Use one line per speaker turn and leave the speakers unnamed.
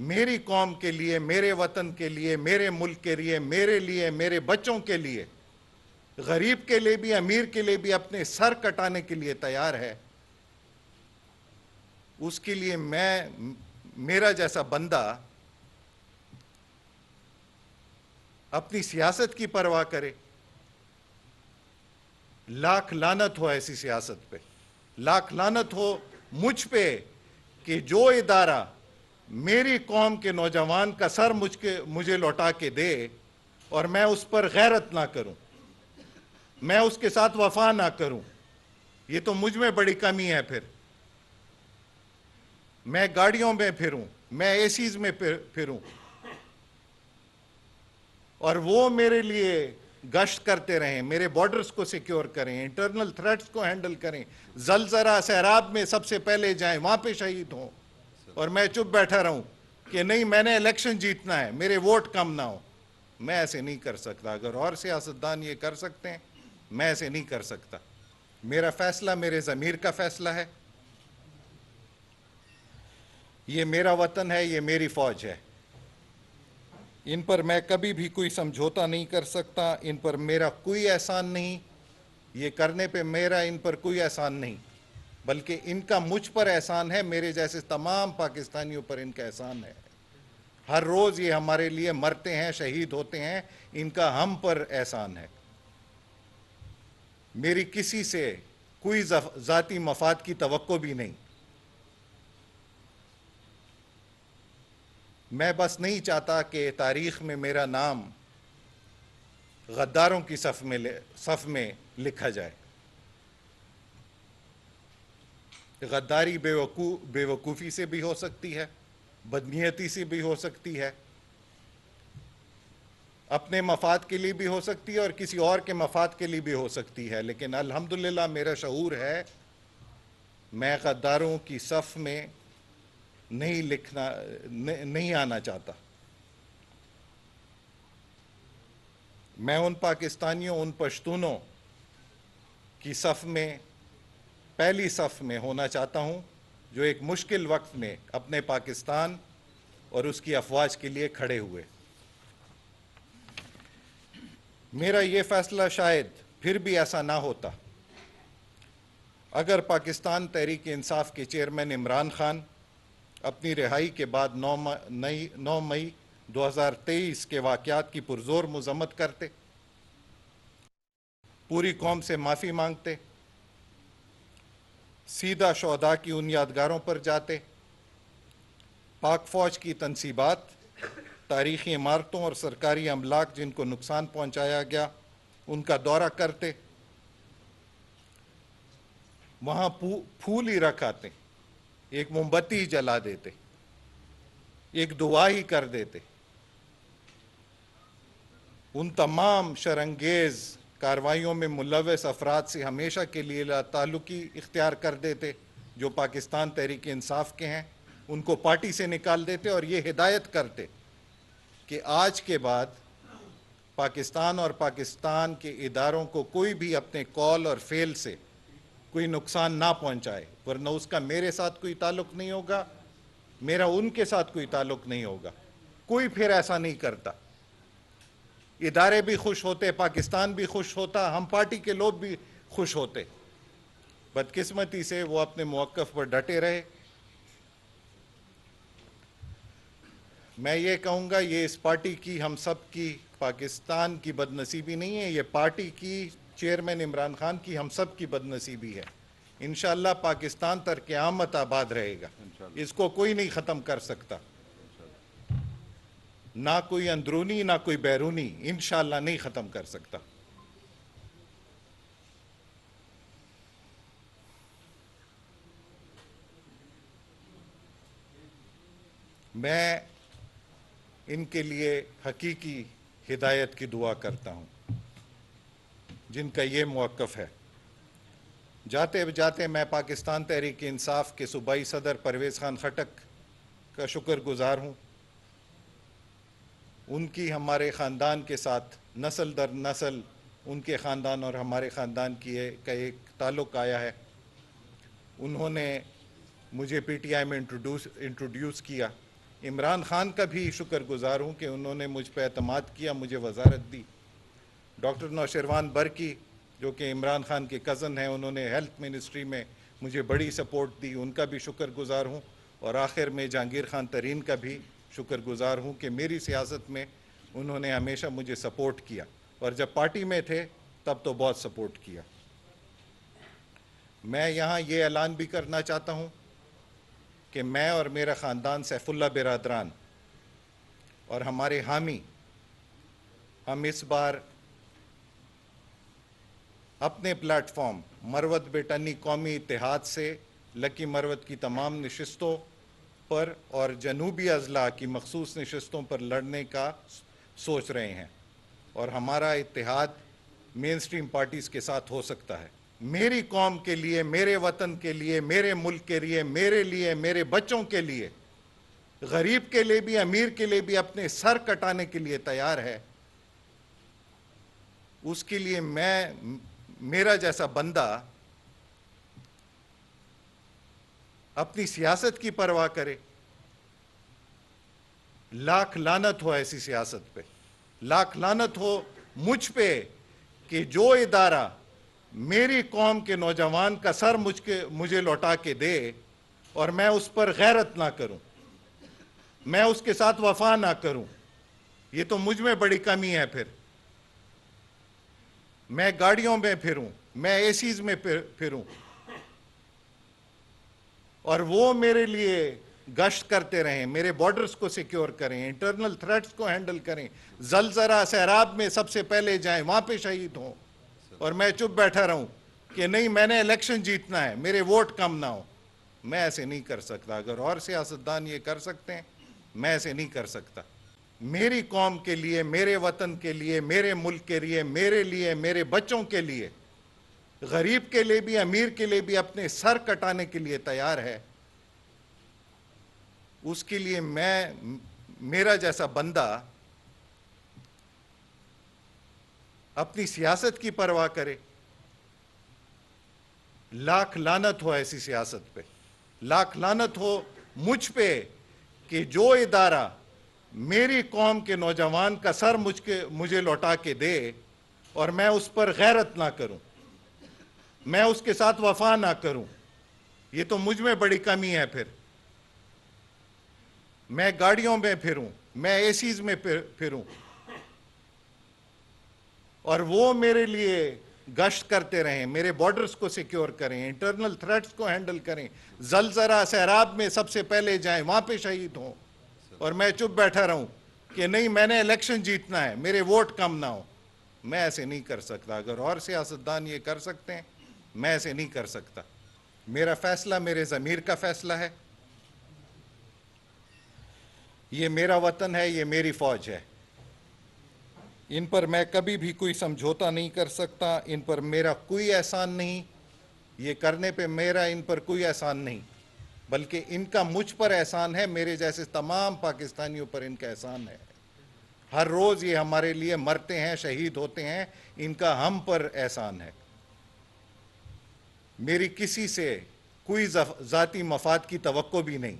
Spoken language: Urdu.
میری قوم کے لیے، میرے وطن کے لیے، میرے ملک کے لیے، میرے بچوں کے لیے، غریب کے لیے بھی، امیر کے لیے بھی اپنے سر کٹانے کے لیے تیار ہے، اس کے لیے میرا جیسا بندہ اپنی سیاست کی پرواہ کرے؟ لاکھ لعنت ہو ایسی سیاست پہ، لاکھ لعنت ہو مجھ پہ کہ جو ادارہ میری قوم کے نوجوان کا سر مجھے لوٹا کے دے اور میں اس پر غیرت نہ کروں، میں اس کے ساتھ وفا نہ کروں، یہ تو مجھ میں بڑی کمی ہے۔ پھر میں گاڑیوں میں پھروں، میں اے سیز میں پھروں، اور وہ میرے لیے گشت کرتے رہیں، میرے بارڈرز کو سیکیور کریں، انٹرنل تھریٹس کو ہینڈل کریں، زلزلہ سیراب میں سب سے پہلے جائیں، وہاں پہ شہید ہوں، اور میں چپ بیٹھا رہوں کہ نہیں میں نے الیکشن جیتنا ہے، میرے ووٹ کم نہ ہو۔ میں ایسے نہیں کر سکتا۔ اگر اور سیاستدان یہ کر سکتے ہیں، میں ایسے نہیں کر سکتا۔ میرا فیصلہ میرے ضمیر کا فیصلہ ہے، یہ میرا وطن ہے، یہ میری فوج ہے، ان پر میں کبھی بھی کوئی سمجھوتا نہیں کر سکتا، ان پر میرا کوئی احسان نہیں، یہ کرنے پہ میرا ان پر کوئی احسان نہیں، بلکہ ان کا مجھ پر احسان ہے، میرے جیسے تمام پاکستانیوں پر ان کا احسان ہے۔ ہر روز یہ ہمارے لیے مرتے ہیں، شہید ہوتے ہیں، ان کا ہم پر احسان ہے۔ میری کسی سے کوئی ذاتی مفاد کی توقع بھی نہیں۔ میں بس نہیں چاہتا کہ تاریخ میں میرا نام غداروں کی صف میں لکھا جائے۔ غداری بے وقوفی سے بھی ہو سکتی ہے، بدنیتی سے بھی ہو سکتی ہے، اپنے مفاد کے لیے بھی ہو سکتی ہے اور کسی اور کے مفاد کے لیے بھی ہو سکتی ہے، لیکن الحمدللہ میرا شعور ہے، میں غداروں کی صف میں نہیں آنا چاہتا۔ میں ان پاکستانیوں، ان پشتونوں کی صف میں، پہلی صف میں ہونا چاہتا ہوں جو ایک مشکل وقت میں اپنے پاکستان اور اس کی افواج کے لیے کھڑے ہوئے۔ میرا یہ فیصلہ شاید پھر بھی ایسا نہ ہوتا اگر پاکستان تحریک انصاف کے چیئرمین عمران خان اپنی رہائی کے بعد 9 مئی 2023 کے واقعات کی پرزور مذمت کرتے، پوری قوم سے معافی مانگتے، سیدھا شہداء کی ان یادگاروں پر جاتے، پاک فوج کی تنصیبات، تاریخی عمارتوں اور سرکاری املاک جن کو نقصان پہنچایا گیا ان کا دورہ کرتے، وہاں پھول ہی رکھ آتے، ایک موم بتی جلا دیتے، ایک دعا ہی کر دیتے، ان تمام شرانگیز کارروائیوں میں ملوث افراد سے ہمیشہ کے لیے لا تعلقی اختیار کر دیتے جو پاکستان تحریک انصاف کے ہیں، ان کو پارٹی سے نکال دیتے اور یہ ہدایت کرتے کہ آج کے بعد پاکستان اور پاکستان کے اداروں کو کوئی بھی اپنے قول اور فعل سے کوئی نقصان نہ پہنچائے، ورنہ اس کا میرے ساتھ کوئی تعلق نہیں ہوگا، میرا ان کے ساتھ کوئی تعلق نہیں ہوگا۔ کوئی پھر ایسا نہیں کرتا، ادارے بھی خوش ہوتے، پاکستان بھی خوش ہوتا، ہم پارٹی کے لوگ بھی خوش ہوتے۔ بدقسمتی سے وہ اپنے موقف پر ڈٹے رہے۔ میں یہ کہوں گا یہ اس پارٹی کی، ہم سب کی، پاکستان کی بدنصیبی نہیں ہے، یہ پارٹی کی، چیئرمین عمران خان کی، ہم سب کی بدنصیبی ہے۔ انشاءاللہ پاکستان تر قیامت آباد رہے گا، اس کو کوئی نہیں ختم کر سکتا، نہ کوئی اندرونی نہ کوئی بیرونی، انشاءاللہ نہیں ختم کر سکتا۔ میں ان کے لیے حقیقی ہدایت کی دعا کرتا ہوں جن کا یہ موقف ہے۔ جاتے جاتے میں پاکستان تحریک انصاف کے صوبائی صدر پرویز خان خٹک کا شکر گزار ہوں۔ ان کی ہمارے خاندان کے ساتھ نسل در نسل ان کے خاندان اور ہمارے خاندان کا ایک تعلق آیا ہے۔ انہوں نے مجھے پی ٹی آئی میں انٹروڈیوس کیا، عمران خان کا بھی شکر گزار ہوں کہ انہوں نے مجھ پہ اعتماد کیا، مجھے وزارت دی۔ ڈاکٹر نوشیروان برکی جو کہ عمران خان کے کزن ہیں، انہوں نے ہیلتھ منسٹری میں مجھے بڑی سپورٹ دی، ان کا بھی شکر گزار ہوں۔ اور آخر میں جہانگیر خان ترین کا بھی شکر گزار ہوں کہ میری سیاست میں انہوں نے ہمیشہ مجھے سپورٹ کیا، اور جب پارٹی میں تھے تب تو بہت سپورٹ کیا۔ میں یہاں یہ اعلان بھی کرنا چاہتا ہوں کہ میں اور میرا خاندان سیف اللہ برادران اور ہمارے حامی، ہم اس بار اپنے پلیٹ فارم مروت بیٹانی قومی اتحاد سے لکی مروت کی تمام نشستوں پر اور جنوبی اضلاع کی مخصوص نشستوں پر لڑنے کا سوچ رہے ہیں، اور ہمارا اتحاد مین سٹریم پارٹیز کے ساتھ ہو سکتا ہے۔ میری قوم کے لیے، میرے وطن کے لیے، میرے ملک کے لیے، میرے بچوں کے لیے، غریب کے لیے بھی، امیر کے لیے بھی اپنے سر کٹانے کے لیے تیار ہے۔ اس کے لیے میرا جیسا بندہ اپنی سیاست کی پرواہ کرے۔ لاکھ لعنت ہو ایسی سیاست پہ، لاکھ لعنت ہو مجھ پہ کہ جو ادارہ میری قوم کے نوجوان کا سر مجھے لوٹا کے دے اور میں اس پر غیرت نہ کروں، میں اس کے ساتھ وفا نہ کروں، یہ تو مجھ میں بڑی کمی ہے۔ پھر میں گاڑیوں میں پھروں، میں اے سیز میں پھروں، اور وہ میرے لیے گشت کرتے رہیں، میرے بارڈرز کو سیکیور کریں، انٹرنل تھریٹس کو ہینڈل کریں، زلزلہ سیراب میں سب سے پہلے جائیں، وہاں پہ شہید ہوں، اور میں چپ بیٹھا رہوں کہ نہیں میں نے الیکشن جیتنا ہے، میرے ووٹ کم نہ ہو۔ میں ایسے نہیں کر سکتا۔ اگر اور سیاستدان یہ کر سکتے ہیں، میں ایسے نہیں کر سکتا۔ میری قوم کے لیے، میرے وطن کے لیے، میرے ملک کے لیے، میرے بچوں کے لیے، غریب کے لیے بھی، امیر کے لیے بھی اپنے سر کٹانے کے لیے تیار ہے۔ اس کے لیے میرا جیسا بندہ اپنی سیاست کی پرواہ کرے۔ لاکھ لعنت ہو ایسی سیاست پہ، لاکھ لعنت ہو مجھ پہ کہ جو ادارہ میری قوم کے نوجوان کا سر مجھے لوٹا کے دے اور میں اس پر غیرت نہ کروں، میں اس کے ساتھ وفا نہ کروں، یہ تو مجھ میں بڑی کمی ہے۔ پھر میں گاڑیوں میں پھروں، میں اے سیز میں پھروں، اور وہ میرے لیے گشت کرتے رہیں، میرے بارڈرز کو سیکیور کریں، انٹرنل تھریٹس کو ہینڈل کریں، زلزلہ سیراب میں سب سے پہلے جائیں، وہاں پہ شہید ہوں، اور میں چپ بیٹھا رہوں کہ نہیں میں نے الیکشن جیتنا ہے، میرے ووٹ کم نہ ہو۔ میں ایسے نہیں کر سکتا۔ اگر اور سیاستدان یہ کر سکتے ہیں، میں ایسے نہیں کر سکتا۔ میرا فیصلہ میرے ضمیر کا فیصلہ ہے۔ یہ میرا وطن ہے، یہ میری فوج ہے، ان پر میں کبھی بھی کوئی سمجھوتا نہیں کر سکتا، ان پر میرا کوئی احسان نہیں، یہ کرنے پہ میرا ان پر کوئی احسان نہیں، بلکہ ان کا مجھ پر احسان ہے، میرے جیسے تمام پاکستانیوں پر ان کا احسان ہے۔ ہر روز یہ ہمارے لیے مرتے ہیں، شہید ہوتے ہیں، ان کا ہم پر احسان ہے۔ میری کسی سے کوئی ذاتی مفاد کی توقع بھی نہیں۔